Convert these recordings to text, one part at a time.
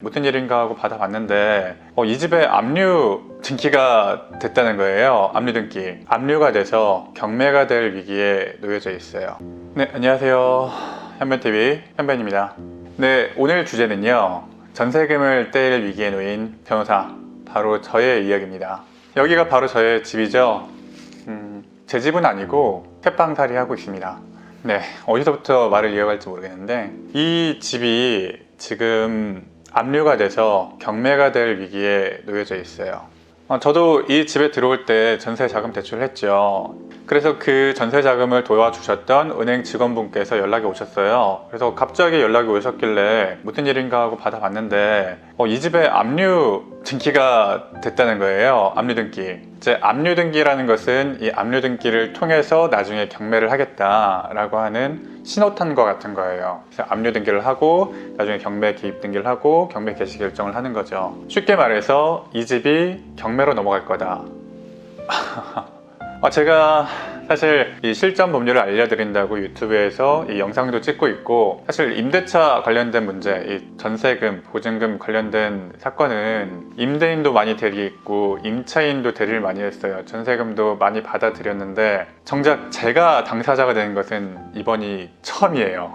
무슨 일인가 하고 받아봤는데 이 집에 압류 등기가 됐다는 거예요. 압류 등기. 압류가 돼서 경매가 될 위기에 놓여져 있어요. 네, 안녕하세요. 현변TV 현변입니다. 네, 오늘 주제는요, 전세금을 떼일 위기에 놓인 변호사, 바로 저의 이야기입니다. 여기가 바로 저의 집이죠. 제 집은 아니고 햇방살이 하고 있습니다. 네, 어디서부터 말을 이어갈지 모르겠는데, 이 집이 지금 압류가 돼서 경매가 될 위기에 놓여져 있어요. 저도 이 집에 들어올 때 전세 자금 대출을 했죠. 그래서 그 전세 자금을 도와주셨던 은행 직원분께서 연락이 오셨어요. 그래서 갑자기 연락이 오셨길래 무슨 일인가 하고 받아봤는데 이 집에 압류 등기가 됐다는 거예요. 압류 등기. 이제 압류 등기라는 것은 이 압류 등기를 통해서 나중에 경매를 하겠다라고 하는 신호탄과 같은 거예요. 그래서 압류 등기를 하고 나중에 경매 기입 등기를 하고 경매 개시 결정을 하는 거죠. 쉽게 말해서 이 집이 경매로 넘어갈 거다. 제가 사실 이 실전 법률을 알려드린다고 유튜브에서 이 영상도 찍고 있고, 사실 임대차 관련된 문제, 이 전세금, 보증금 관련된 사건은 임대인도 많이 대리했고 임차인도 대리를 많이 했어요. 전세금도 많이 받아들였는데 정작 제가 당사자가 되는 것은 이번이 처음이에요.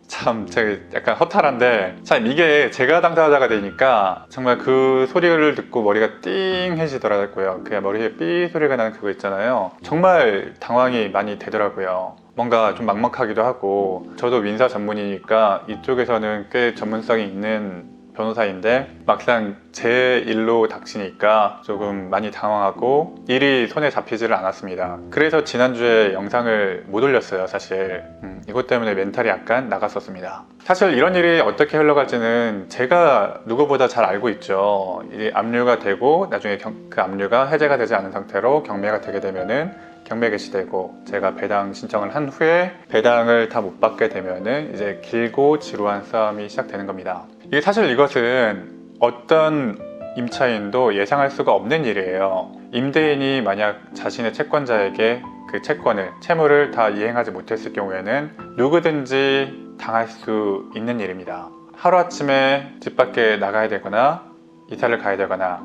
참 제가 약간 허탈한데, 참 이게 제가 당사자가 되니까 정말 그 소리를 듣고 머리가 띵해지더라고요. 그냥 머리에 삐 소리가 나는 그거 있잖아요. 정말 당황이 많이 되더라고요. 뭔가 좀 막막하기도 하고, 저도 민사 전문이니까 이쪽에서는 꽤 전문성이 있는 변호사인데 막상 제 일로 닥치니까 조금 많이 당황하고 일이 손에 잡히지를 않았습니다. 그래서 지난주에 영상을 못 올렸어요. 사실 이것 때문에 멘탈이 약간 나갔었습니다. 사실 이런 일이 어떻게 흘러갈지는 제가 누구보다 잘 알고 있죠. 이 압류가 되고 나중에 그 압류가 해제가 되지 않은 상태로 경매가 되게 되면은 경매 개시되고, 제가 배당 신청을 한 후에 배당을 다 못 받게 되면은 이제 길고 지루한 싸움이 시작되는 겁니다. 이게 사실 이것은 어떤 임차인도 예상할 수가 없는 일이에요. 임대인이 만약 자신의 채권자에게 그 채권을, 채무를 다 이행하지 못했을 경우에는 누구든지 당할 수 있는 일입니다. 하루아침에 집 밖에 나가야 되거나 이사를 가야 되거나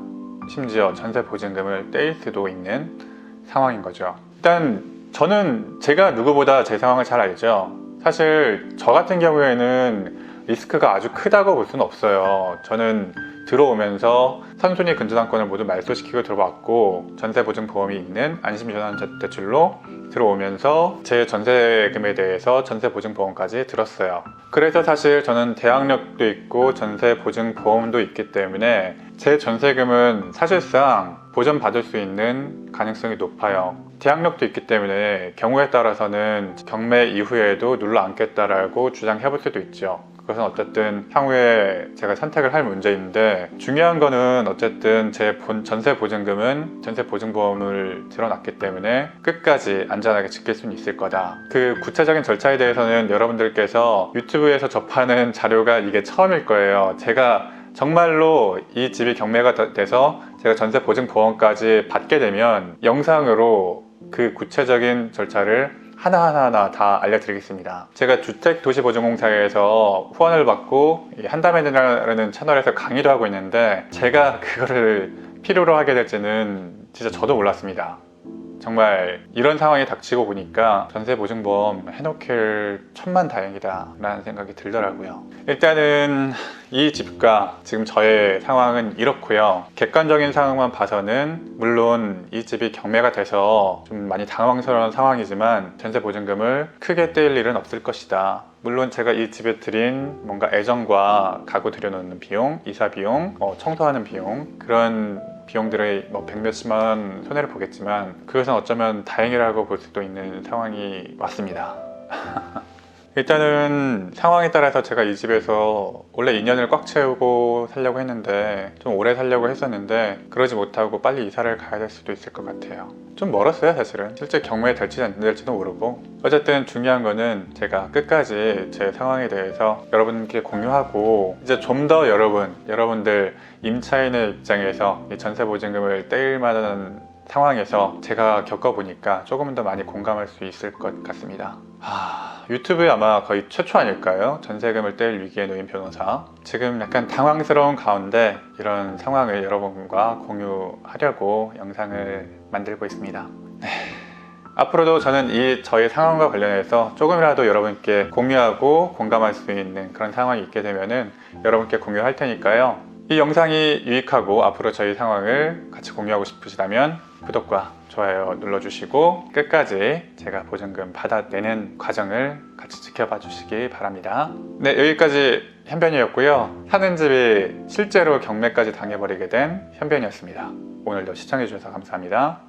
심지어 전세 보증금을 떼일 수도 있는 상황인 거죠. 일단 저는 제가 누구보다 제 상황을 잘 알죠. 사실 저 같은 경우에는 리스크가 아주 크다고 볼 수는 없어요. 저는 들어오면서 선순위 근저당권을 모두 말소시키고 들어왔고, 전세보증보험이 있는 안심전환대출로 들어오면서 제 전세금에 대해서 전세보증보험까지 들었어요. 그래서 사실 저는 대항력도 있고 전세보증보험도 있기 때문에 제 전세금은 사실상 보전받을 수 있는 가능성이 높아요. 대항력도 있기 때문에 경우에 따라서는 경매 이후에도 눌러 앉겠다라고 주장해 볼 수도 있죠. 그것은 어쨌든 향후에 제가 선택을 할 문제인데, 중요한 거는 어쨌든 제 전세 보증금은 전세 보증보험을 들어놨기 때문에 끝까지 안전하게 지킬 수는 있을 거다. 그 구체적인 절차에 대해서는 여러분들께서 유튜브에서 접하는 자료가 이게 처음일 거예요. 제가 정말로 이 집이 경매가 돼서 제가 전세 보증보험까지 받게 되면 영상으로 그 구체적인 절차를 하나하나 다 알려드리겠습니다. 제가 주택도시보증공사에서 후원을 받고 한담회라는 채널에서 강의도 하고 있는데, 제가 그거를 필요로 하게 될지는 진짜 저도 몰랐습니다. 정말 이런 상황이 닥치고 보니까 전세보증보험 해놓길 천만다행이다 라는 생각이 들더라고요. 일단은 이 집과 지금 저의 상황은 이렇고요. 객관적인 상황만 봐서는 물론 이 집이 경매가 돼서 좀 많이 당황스러운 상황이지만 전세보증금을 크게 떼일 일은 없을 것이다. 물론 제가 이 집에 들인 뭔가 애정과 가구 들여놓는 비용, 이사 비용, 청소하는 비용, 그런 비용들의 백몇십만 원 손해를 보겠지만 그것은 어쩌면 다행이라고 볼 수도 있는 상황이 왔습니다. 일단은 상황에 따라서 제가 이 집에서 원래 2년을 꽉 채우고 살려고 했는데, 좀 오래 살려고 했었는데 그러지 못하고 빨리 이사를 가야 될 수도 있을 것 같아요. 좀 멀었어요. 사실은 실제 경매에 될지 안 될지도 모르고. 어쨌든 중요한 거는 제가 끝까지 제 상황에 대해서 여러분께 공유하고, 이제 좀 더 여러분들 임차인의 입장에서 이 전세보증금을 떼일 만한 상황에서 제가 겪어보니까 조금 더 많이 공감할 수 있을 것 같습니다. 유튜브에 아마 거의 최초 아닐까요? 전세금을 뗄 위기에 놓인 변호사. 지금 약간 당황스러운 가운데 이런 상황을 여러분과 공유하려고 영상을 만들고 있습니다. 앞으로도 저는 저의 상황과 관련해서 조금이라도 여러분께 공유하고 공감할 수 있는 그런 상황이 있게 되면은 여러분께 공유할 테니까요. 이 영상이 유익하고 앞으로 저희 상황을 같이 공유하고 싶으시다면 구독과 좋아요 눌러주시고 끝까지 제가 보증금 받아내는 과정을 같이 지켜봐 주시기 바랍니다. 네, 여기까지 현변이었고요. 사는 집이 실제로 경매까지 당해버리게 된 현변이었습니다. 오늘도 시청해 주셔서 감사합니다.